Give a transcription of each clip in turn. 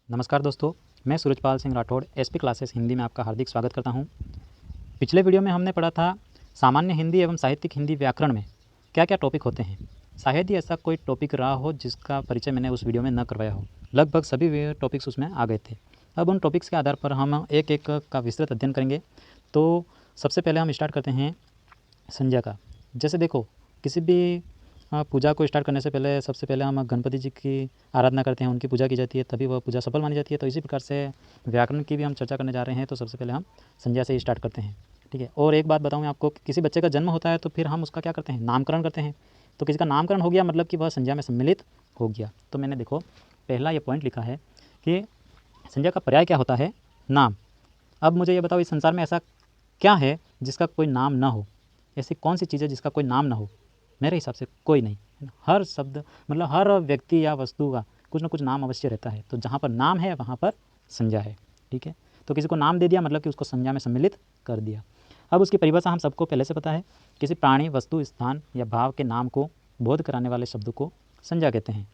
नमस्कार दोस्तों, मैं सूरजपाल सिंह राठौड़ एसपी क्लासेस हिंदी में आपका हार्दिक स्वागत करता हूं। पिछले वीडियो में हमने पढ़ा था सामान्य हिंदी एवं साहित्यिक हिंदी व्याकरण में क्या क्या टॉपिक होते हैं। शायद ही ऐसा कोई टॉपिक रहा हो जिसका परिचय मैंने उस वीडियो में न करवाया हो। लगभग सभी टॉपिक्स उसमें आ गए थे। अब उन टॉपिक्स के आधार पर हम एक एक का विस्तृत अध्ययन करेंगे। तो सबसे पहले हम स्टार्ट करते हैं संज्ञा का। जैसे देखो, किसी भी पूजा को स्टार्ट करने से पहले सबसे पहले हम गणपति जी की आराधना करते हैं, उनकी पूजा की जाती है, तभी वह पूजा सफल मानी जाती है। तो इसी प्रकार से व्याकरण की भी हम चर्चा करने जा रहे हैं। तो सबसे पहले हम संज्ञा से ही स्टार्ट करते हैं, ठीक है। और एक बात बताऊँ मैं आपको कि किसी बच्चे का जन्म होता है तो फिर हम उसका क्या करते हैं, नामकरण करते हैं। तो किसी का नामकरण हो गया मतलब कि वह संज्ञा में सम्मिलित हो गया। तो मैंने देखो पहला ये पॉइंट लिखा है कि संज्ञा का पर्याय क्या होता है, नाम। अब मुझे ये बताओ, इस संसार में ऐसा क्या है जिसका कोई नाम ना हो? ऐसी कौन सी चीज़ है जिसका कोई नाम ना हो? मेरे हिसाब से कोई नहीं, है ना। हर शब्द मतलब हर व्यक्ति या वस्तु का कुछ ना कुछ नाम अवश्य रहता है। तो जहाँ पर नाम है वहाँ पर संज्ञा है, ठीक है। तो किसी को नाम दे दिया मतलब कि उसको संज्ञा में सम्मिलित कर दिया। अब उसकी परिभाषा हम सबको पहले से पता है। किसी प्राणी, वस्तु, स्थान या भाव के नाम को बोध कराने वाले शब्द को संज्ञा कहते हैं।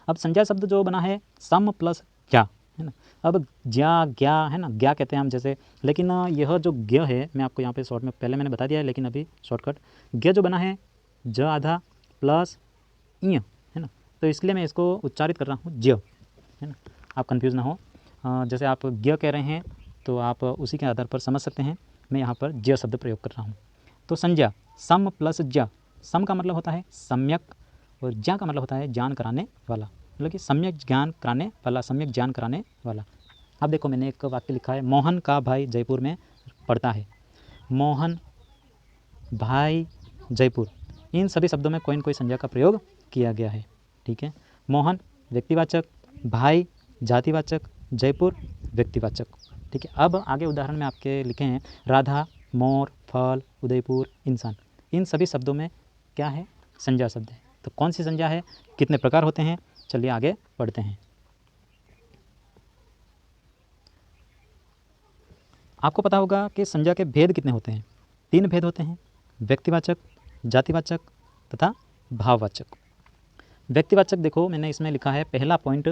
अब संज्ञा शब्द जो बना है सम प्लस ज्ञा, है ना। अब ज्ञा ज्ञा है ना, ज्ञा कहते हैं हम जैसे, लेकिन यह जो ज्ञ है मैं आपको यहाँ पे शॉर्ट में पहले मैंने बता दिया है, लेकिन अभी शॉर्टकट ज्ञ जो बना है ज आधा प्लस इ, है ना। तो इसलिए मैं इसको उच्चारित कर रहा हूँ ज्य, है ना। आप कंफ्यूज ना हो। जैसे आप ज्ञ कह रहे हैं तो आप उसी के आधार पर समझ सकते हैं। मैं यहाँ पर ज्य शब्द प्रयोग कर रहा हूँ। तो संज्ञा सम प्लस ज्ञ। सम का मतलब होता है सम्यक और ज्ञ का मतलब होता है ज्ञान कराने वाला, मतलब कि सम्यक ज्ञान कराने वाला, सम्यक ज्ञान कराने वाला। अब देखो मैंने एक वाक्य लिखा है, मोहन का भाई जयपुर में पढ़ता है। मोहन, भाई, जयपुर, इन सभी शब्दों में कोई न कोई संज्ञा का प्रयोग किया गया है, ठीक है। मोहन व्यक्तिवाचक, भाई जातिवाचक, जयपुर व्यक्तिवाचक, ठीक है। अब आगे उदाहरण में आपके लिखे हैं राधा, मोर, फल, उदयपुर, इंसान। इन सभी शब्दों में क्या है, संज्ञा शब्द है। तो कौन सी संज्ञा है, कितने प्रकार होते हैं, चलिए आगे पढ़ते हैं। आपको पता होगा कि संज्ञा के भेद कितने होते हैं। 3 भेद होते हैं, व्यक्तिवाचक, जातिवाचक तथा भाववाचक। व्यक्तिवाचक देखो मैंने इसमें लिखा है पहला पॉइंट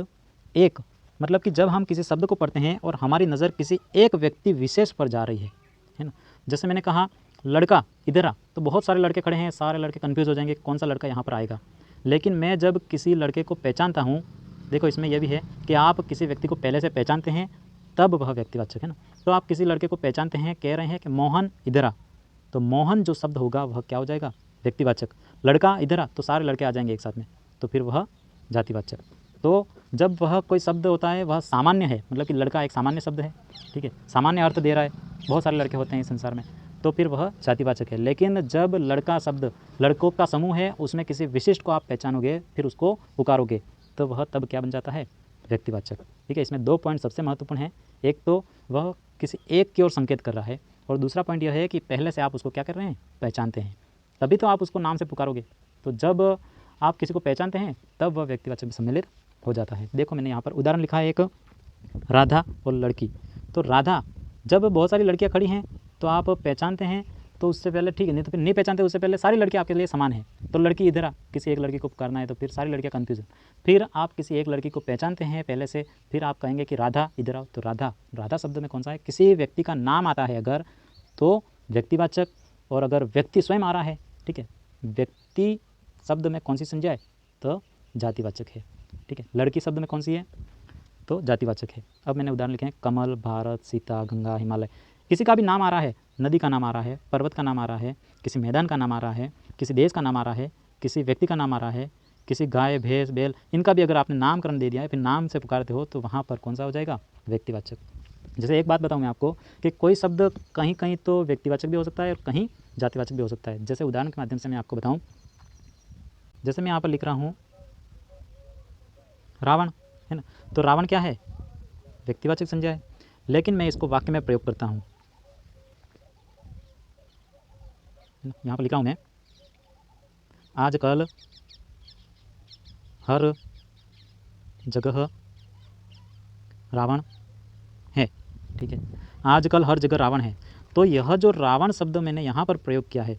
एक, मतलब कि जब हम किसी शब्द को पढ़ते हैं और हमारी नज़र किसी एक व्यक्ति विशेष पर जा रही है ना। जैसे मैंने कहा लड़का इधर आ, तो बहुत सारे लड़के खड़े हैं, सारे लड़के कन्फ्यूज़ हो जाएंगे कौन सा लड़का यहाँ पर आएगा। लेकिन मैं जब किसी लड़के को पहचानता हूँ, देखो इसमें यह भी है कि आप किसी व्यक्ति को पहले से पहचानते हैं तब वह व्यक्तिवाचक है ना। तो आप किसी लड़के को पहचानते हैं, कह रहे हैं कि मोहन इधर आ, तो मोहन जो शब्द होगा वह क्या हो जाएगा, व्यक्तिवाचक। लड़का इधर आ, तो सारे लड़के आ जाएंगे एक साथ में, तो फिर वह जातिवाचक। तो जब वह कोई शब्द होता है वह सामान्य है, मतलब कि लड़का एक सामान्य शब्द है, ठीक है, सामान्य अर्थ दे रहा है, बहुत सारे लड़के होते हैं इस संसार में, तो फिर वह जातिवाचक है। लेकिन जब लड़का शब्द लड़कों का समूह है, उसमें किसी विशिष्ट को आप पहचानोगे, फिर उसको पुकारोगे, तो वह तब क्या बन जाता है, व्यक्तिवाचक, ठीक है। इसमें 2 पॉइंट सबसे महत्वपूर्ण हैं। एक तो वह किसी एक की ओर संकेत कर रहा है, और दूसरा पॉइंट यह है कि पहले से आप उसको क्या कर रहे हैं, पहचानते हैं, तभी तो आप उसको नाम से पुकारोगे। तो जब आप किसी को पहचानते हैं तब वह व्यक्तिवाचक में सम्मिलित हो जाता है। देखो मैंने यहाँ पर उदाहरण लिखा है एक, राधा और लड़की। तो राधा, जब बहुत सारी लड़कियाँ खड़ी हैं तो आप पहचानते हैं, तो उससे पहले ठीक है, नहीं तो फिर नहीं पहचानते, उससे पहले सारी लड़कियाँ आपके लिए समान है। तो लड़की इधर आ, किसी एक लड़की को पुकारना है, तो फिर सारी लड़कियाँ कन्फ्यूजन। फिर आप किसी एक लड़की को पहचानते हैं पहले से, फिर आप कहेंगे कि राधा इधर आओ, तो राधा, राधा शब्द में कौन सा है, किसी व्यक्ति का नाम आता है अगर तो व्यक्तिवाचक, और अगर व्यक्ति स्वयं आ रहा है, ठीक है, व्यक्ति शब्द में कौन सी संज्ञा है, तो जातिवाचक है, ठीक है। लड़की शब्द में कौन सी है, तो जातिवाचक है। अब मैंने उदाहरण लिखे हैं कमल, भारत, सीता, गंगा, हिमालय। किसी का भी नाम आ रहा है, नदी का नाम आ रहा है, पर्वत का नाम आ रहा है, किसी मैदान का नाम आ रहा है, किसी देश का नाम आ रहा है, किसी व्यक्ति का नाम आ रहा है, किसी गाय, भैंस, बैल, इनका भी अगर आपने नामकरण दे दिया है, फिर नाम से पुकारते हो, तो वहाँ पर कौन सा हो जाएगा, व्यक्तिवाचक। जैसे एक बात बताऊँ मैं आपको कि कोई शब्द कहीं कहीं तो व्यक्तिवाचक भी हो सकता है और कहीं जातिवाचक भी हो सकता है। जैसे उदाहरण के माध्यम से मैं आपको बताऊँ, जैसे मैं यहाँ पर लिख रहा हूँ रावण, है ना। तो रावण क्या है, व्यक्तिवाचक संज्ञा है, लेकिन मैं इसको वाक्य में प्रयोग करता हूँ। यहाँ पर लिखा हूँ मैं, आजकल हर जगह रावण है, ठीक है। आजकल हर जगह रावण है, तो यह जो रावण शब्द मैंने यहाँ पर प्रयोग किया है,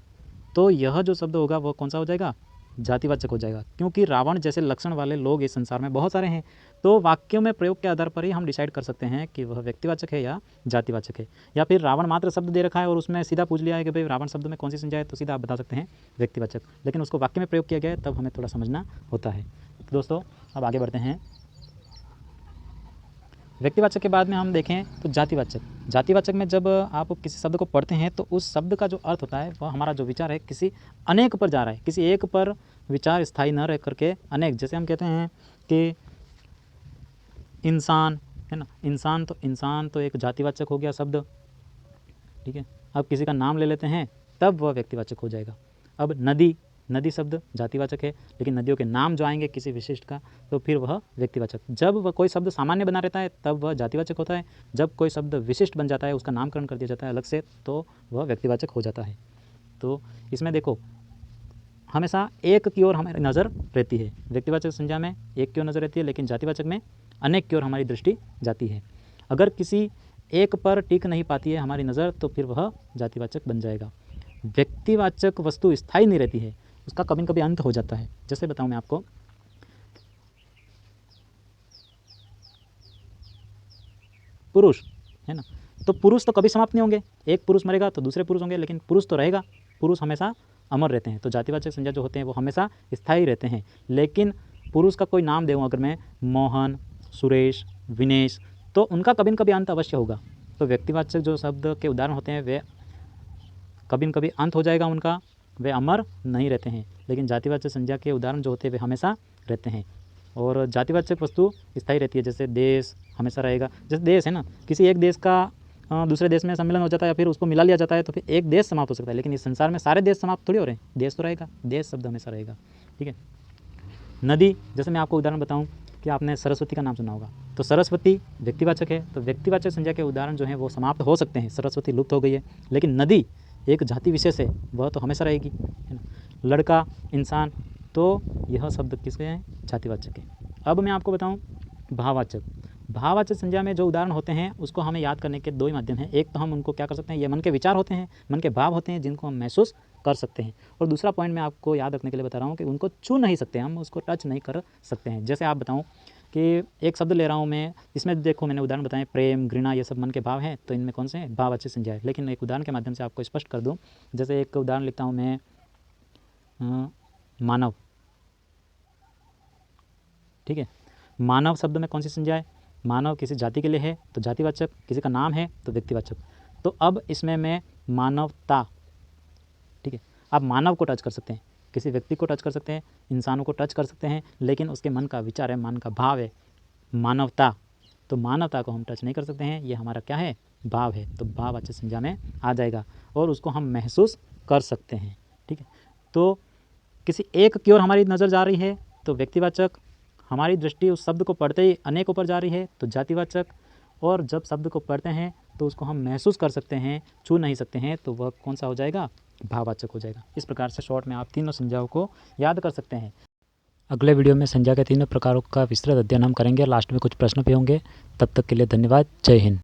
तो यह जो शब्द होगा वह कौन सा हो जाएगा, जातिवाचक हो जाएगा, क्योंकि रावण जैसे लक्षण वाले लोग इस संसार में बहुत सारे हैं। तो वाक्यों में प्रयोग के आधार पर ही हम डिसाइड कर सकते हैं कि वह व्यक्तिवाचक है या जातिवाचक है। या फिर रावण मात्र शब्द दे रखा है और उसमें सीधा पूछ लिया है कि भाई रावण शब्द में कौन सी संज्ञा है, तो सीधा आप बता सकते हैं व्यक्तिवाचक, लेकिन उसको वाक्य में प्रयोग किया गया है तब हमें थोड़ा समझना होता है। तो दोस्तों अब आगे बढ़ते हैं। व्यक्तिवाचक के बाद में हम देखें तो जातिवाचक। जातिवाचक में जब आप किसी शब्द को पढ़ते हैं तो उस शब्द का जो अर्थ होता है वह हमारा जो विचार है किसी अनेक पर जा रहा है, किसी एक पर विचार स्थायी न रह करके अनेक। जैसे हम कहते हैं कि इंसान है ना, इंसान तो एक जातिवाचक हो गया शब्द, ठीक है। अब किसी का नाम ले लेते हैं तब वह व्यक्तिवाचक हो जाएगा। अब नदी शब्द जातिवाचक है, लेकिन नदियों के नाम जो आएंगे किसी विशिष्ट का तो फिर वह व्यक्तिवाचक। जब वह कोई शब्द सामान्य बना रहता है तब वह जातिवाचक होता है, जब कोई शब्द विशिष्ट बन जाता है, उसका नामकरण कर दिया जाता है अलग से, तो वह व्यक्तिवाचक हो जाता है। तो इसमें देखो हमेशा एक की ओर हमारी नज़र रहती है। व्यक्तिवाचक संज्ञा में एक की ओर नज़र रहती है, लेकिन जातिवाचक में अनेक की ओर हमारी दृष्टि जाती है। अगर किसी एक पर टिक नहीं पाती है हमारी नज़र तो फिर वह जातिवाचक बन जाएगा। व्यक्तिवाचक वस्तु स्थायी नहीं रहती है, उसका कभी कभी अंत हो जाता है। जैसे बताऊं मैं आपको, पुरुष है ना, तो पुरुष तो कभी समाप्त नहीं होंगे। एक पुरुष मरेगा तो दूसरे पुरुष होंगे, लेकिन पुरुष तो रहेगा, पुरुष हमेशा अमर रहते हैं। तो जातिवाचक संज्ञा जो होते हैं वो हमेशा स्थायी रहते हैं। लेकिन पुरुष का कोई नाम दूँ अगर मैं, मोहन, सुरेश, विनेश, तो उनका कभी न कभी अंत अवश्य होगा। तो व्यक्तिवाचक जो शब्द के उदाहरण होते हैं वे कभी न कभी अंत हो जाएगा उनका, वे अमर नहीं रहते हैं। लेकिन जातिवाचक संज्ञा के उदाहरण जो होते हैं वे हमेशा रहते हैं। और जातिवाचक वस्तु स्थायी रहती है। जैसे देश हमेशा रहेगा, जैसे देश है ना, किसी एक देश का दूसरे देश में सम्मेलन हो जाता है या फिर उसको मिला लिया जाता है तो फिर एक देश समाप्त हो सकता है, लेकिन इस संसार में सारे देश समाप्त थोड़ी हो रहे हैं, देश तो रहेगा, देश शब्द हमेशा रहेगा, ठीक है। नदी, जैसे मैं आपको उदाहरण बताऊं कि आपने सरस्वती का नाम सुना होगा, तो सरस्वती व्यक्तिवाचक है, तो व्यक्तिवाचक संज्ञा के उदाहरण जो हैं वो समाप्त हो सकते हैं। सरस्वती लुप्त हो गई है, लेकिन नदी एक जाति विशेष है, वह तो हमेशा रहेगी, है ना। लड़का, इंसान, तो यह शब्द किसके हैं, जातिवाचक है। अब मैं आपको बताऊं भाववाचक। भाववाचक संज्ञा में जो उदाहरण होते हैं उसको हमें याद करने के दो ही माध्यम हैं। एक तो हम उनको क्या कर सकते हैं, ये मन के विचार होते हैं, मन के भाव होते हैं जिनको हम महसूस कर सकते हैं। और दूसरा पॉइंट मैं आपको याद रखने के लिए बता रहा हूँ कि उनको छू नहीं सकते, हम उसको टच नहीं कर सकते हैं। जैसे आप बताऊँ कि एक शब्द ले रहा हूँ मैं, इसमें देखो मैंने उदाहरण बताए, प्रेम, घृणा, ये सब मन के भाव हैं, तो इनमें कौन से हैं, भाववाचक संज्ञा है। लेकिन एक उदाहरण के माध्यम से आपको स्पष्ट कर दूँ, जैसे एक उदाहरण लिखता हूँ मैं, मानव, ठीक है। मानव शब्द में कौन सी संज्ञा है, मानव किसी जाति के लिए है तो जातिवाचक, किसी का नाम है तो व्यक्तिवाचक। तो अब इसमें मैं मानवता, ठीक है, आप मानव को टच कर सकते हैं, किसी व्यक्ति को टच कर सकते हैं, इंसानों को टच कर सकते हैं, लेकिन उसके मन का विचार है, मन का भाव है मानवता, तो मानवता को हम टच नहीं कर सकते हैं, ये हमारा क्या है, भाव है। तो भाववाचक संज्ञा में आ जाएगा और उसको हम महसूस कर सकते हैं, ठीक है। तो किसी एक की ओर हमारी नज़र जा रही है तो व्यक्तिवाचक, हमारी दृष्टि उस शब्द को पढ़ते ही अनेकों पर जा रही है तो जातिवाचक, और जब शब्द को पढ़ते हैं तो उसको हम महसूस कर सकते हैं, छू नहीं सकते हैं, तो वह कौन सा हो जाएगा, भाववाचक हो जाएगा। इस प्रकार से शॉर्ट में आप तीनों संज्ञाओं को याद कर सकते हैं। अगले वीडियो में संज्ञा के तीनों प्रकारों का विस्तृत अध्ययन हम करेंगे, लास्ट में कुछ प्रश्न भी होंगे। तब तक के लिए धन्यवाद, जय हिंद।